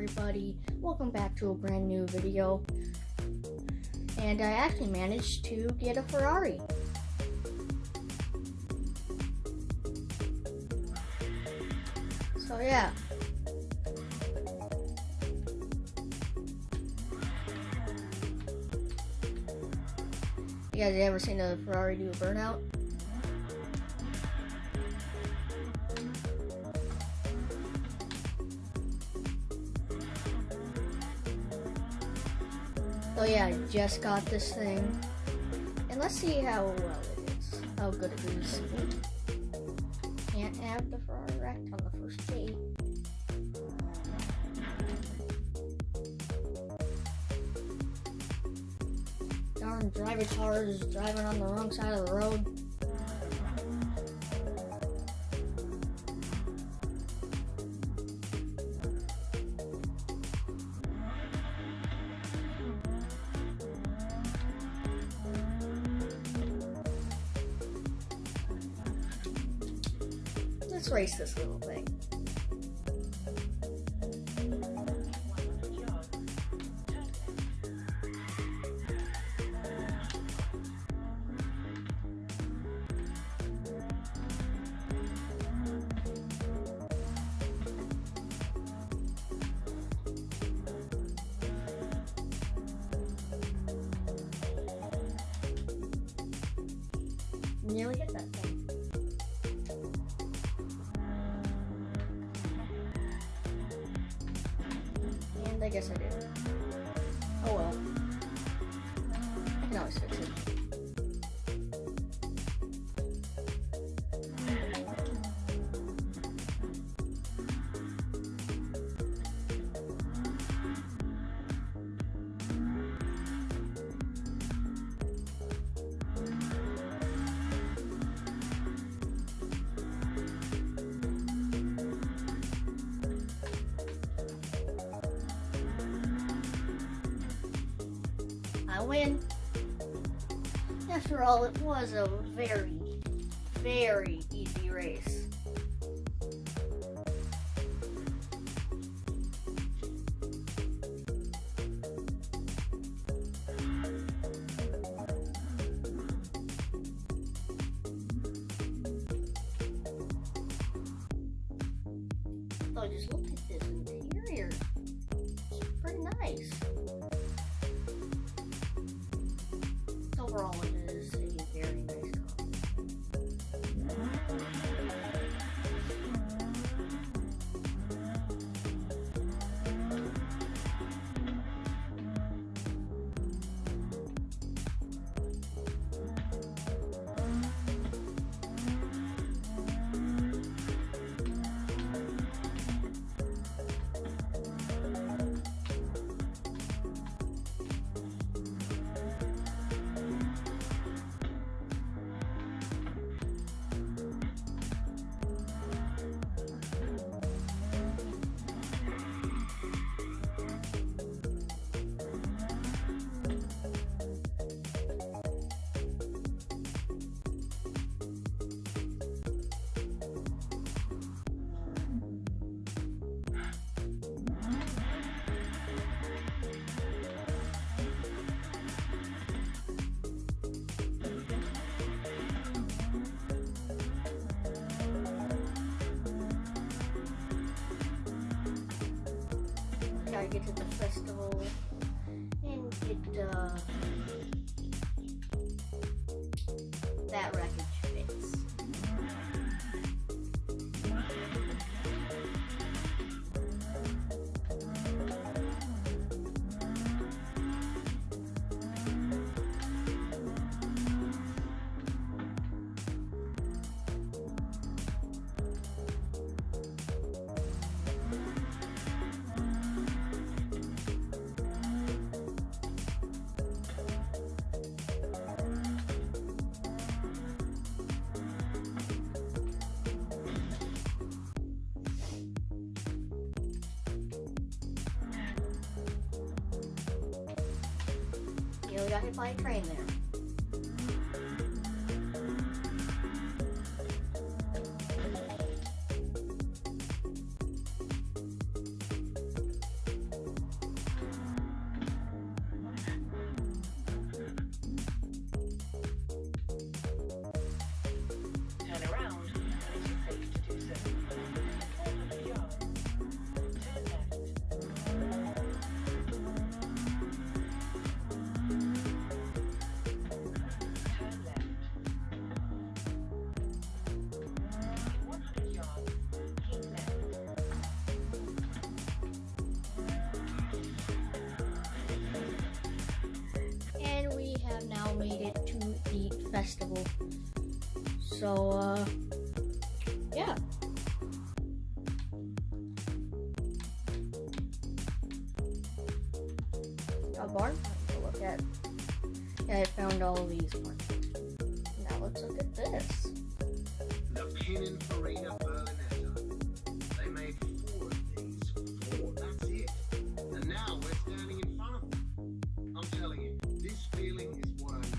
everybody? Welcome back to a brand new video. And I actually managed to get a Ferrari. So yeah. You guys ever seen a Ferrari do a burnout? So yeah, I just got this thing, and let's see how well it is, how good it is. Can't have the Ferrari wrecked on the first date. Darn driver car is driving on the wrong side of the road. Let's race this little thing. Nearly hit that thing. I guess I did. Oh well. I can always fix it. I win. After all, it was a very, very easy race. So just look at this interior. It's pretty nice. Overall, it is a very nice car. Gotta get to the festival and get that wreckage fixed. We got hit by a train there. festival. So, yeah. A barn to look at. Yeah, I found all of these ones. Now let's look at this. The Pininfarina Berlinetta. They made 4 of these. 4, that's it. And now we're standing in front of them. I'm telling you, this feeling is what I live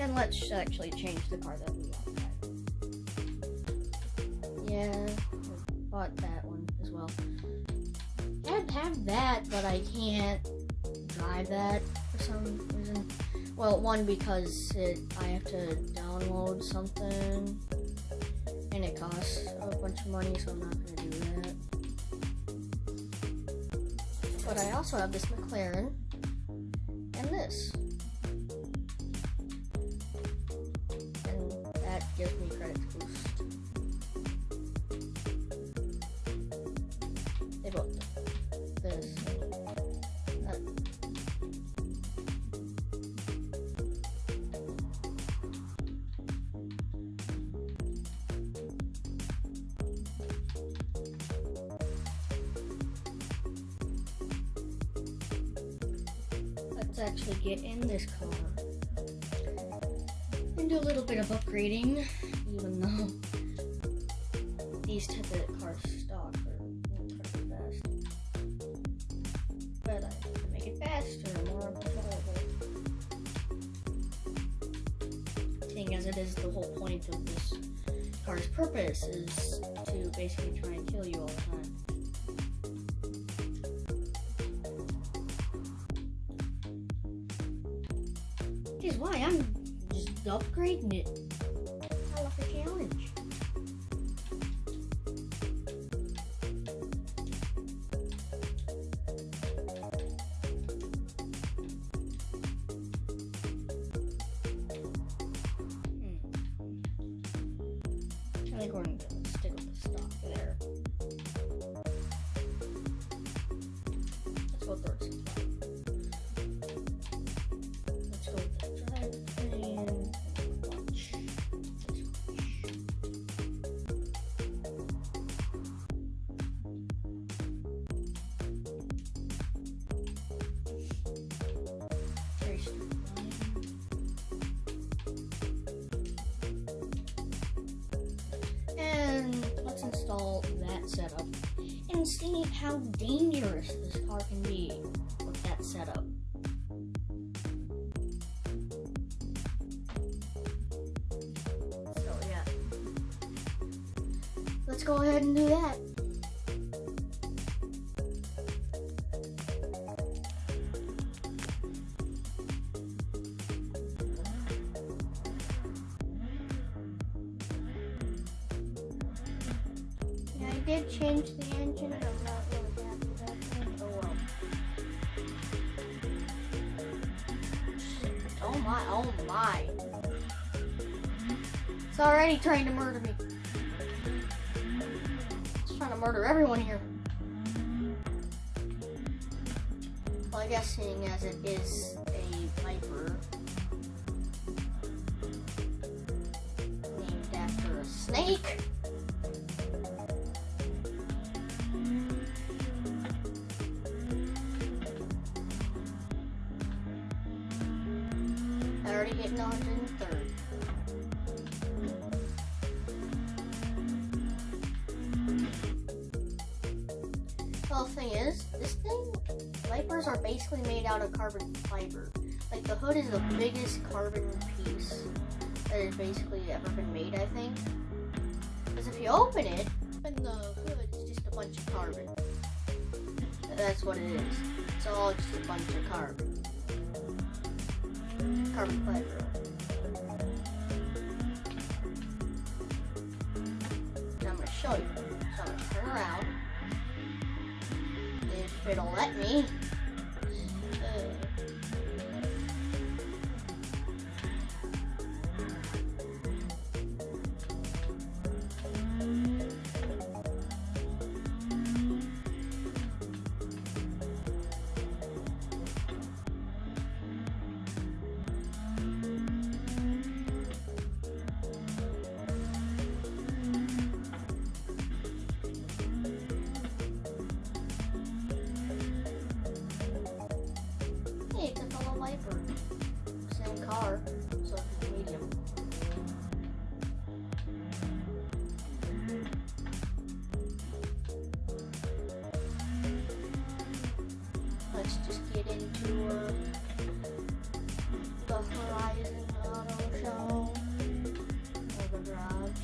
And let's actually change the car that we want. Yeah, I bought that one as well. I have that, but I can't drive that for some reason. Well, one, because I have to download something, and it costs a bunch of money, so I'm not going to do that. But I also have this McLaren, and this. That gives me credit boost. They both do. This. That. Let's actually get in this car. And do a little bit of upgrading, even though these type of cars stock are incredibly fast. But I have to make it faster and more controllable. Seeing as it is the whole point of this car's purpose is to basically try and kill you all the time. Which is why I'm upgrading it. I love the challenge. I think we're going to stick with the stock there. Let's go 35. Let's go with the drivetrain. And let's install that setup and see how dangerous this car can be with that setup. So yeah, let's go ahead and do that. I did change the engine, but I'm not really happy with that thing. Oh well. Oh my. It's already trying to murder me. It's trying to murder everyone here. Well, I guess seeing as it is a Viper named after a snake. Already hitting 130. Well, the thing is, Vipers are basically made out of carbon fiber. Like, the hood is the biggest carbon piece that has basically ever been made, I think. Because if you open it, then the hood is just a bunch of carbon. That's what it is. It's all just a bunch of carbon. Carbon fiber. show you. So I'm gonna turn around. If it'll let me. Hey, it's a fellow Viper. Same car, so it's medium. Let's just get into the Horizon Auto Show or the garage.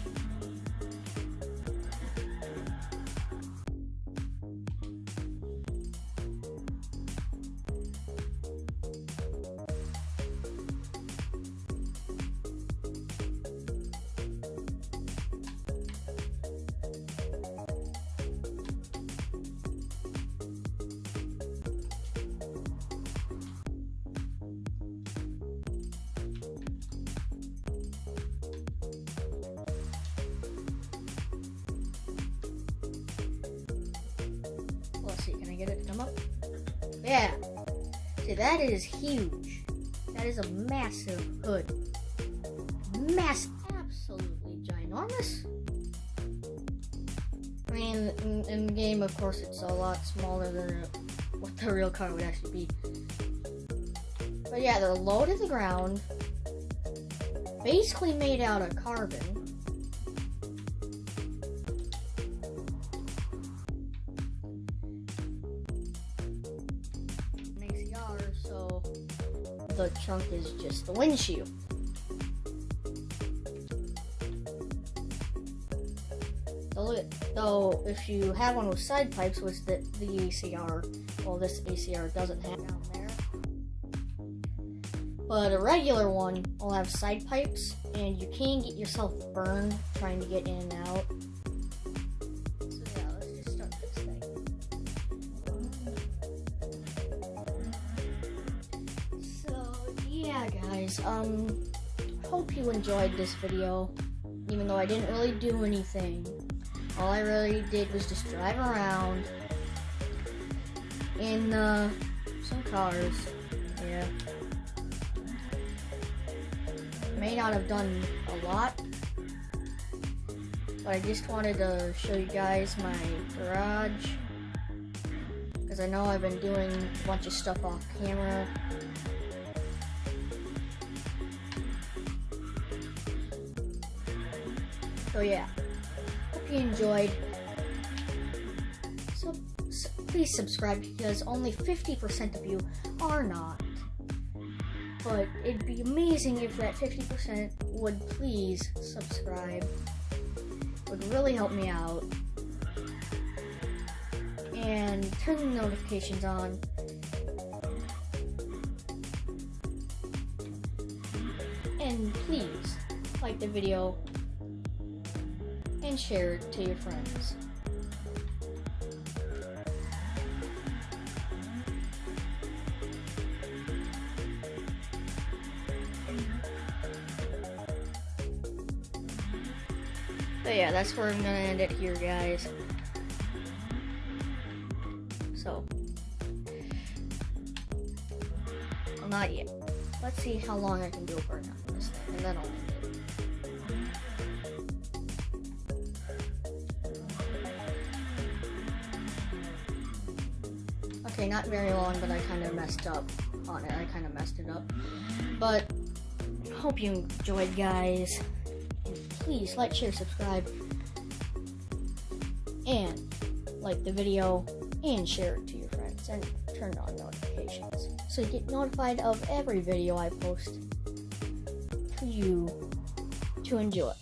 Let's see, can I get it to come up? Yeah. See, that is huge. That is a massive hood. Absolutely ginormous. I mean, in the game, of course, it's a lot smaller than what the real car would actually be. But yeah, they're low to the ground. Basically made out of carbon. So the trunk is just the windshield. So if you have one with side pipes, which the ACR, well, this ACR doesn't have down there, but a regular one will have side pipes, and you can get yourself burned trying to get in and out. So yeah, let's just start this thing. Yeah, guys, hope you enjoyed this video, even though I didn't really do anything. All I really did was just drive around in some cars. Yeah, may not have done a lot, but I just wanted to show you guys my garage, because I know I've been doing a bunch of stuff off camera. So yeah, hope you enjoyed. So please subscribe, because only 50% of you are not. But it'd be amazing if that 50% would please subscribe. It would really help me out. And turn the notifications on. And please like the video and share it to your friends. But yeah, that's where I'm gonna end it here, guys. So, well, not yet. Let's see how long I can do a burnout on this thing, and then I'll end it. Okay, not very long, but I kind of messed up on it. I kind of messed it up. But, hope you enjoyed, guys. And please like, share, subscribe. And like the video and share it to your friends. And turn on notifications, so you get notified of every video I post for you to enjoy.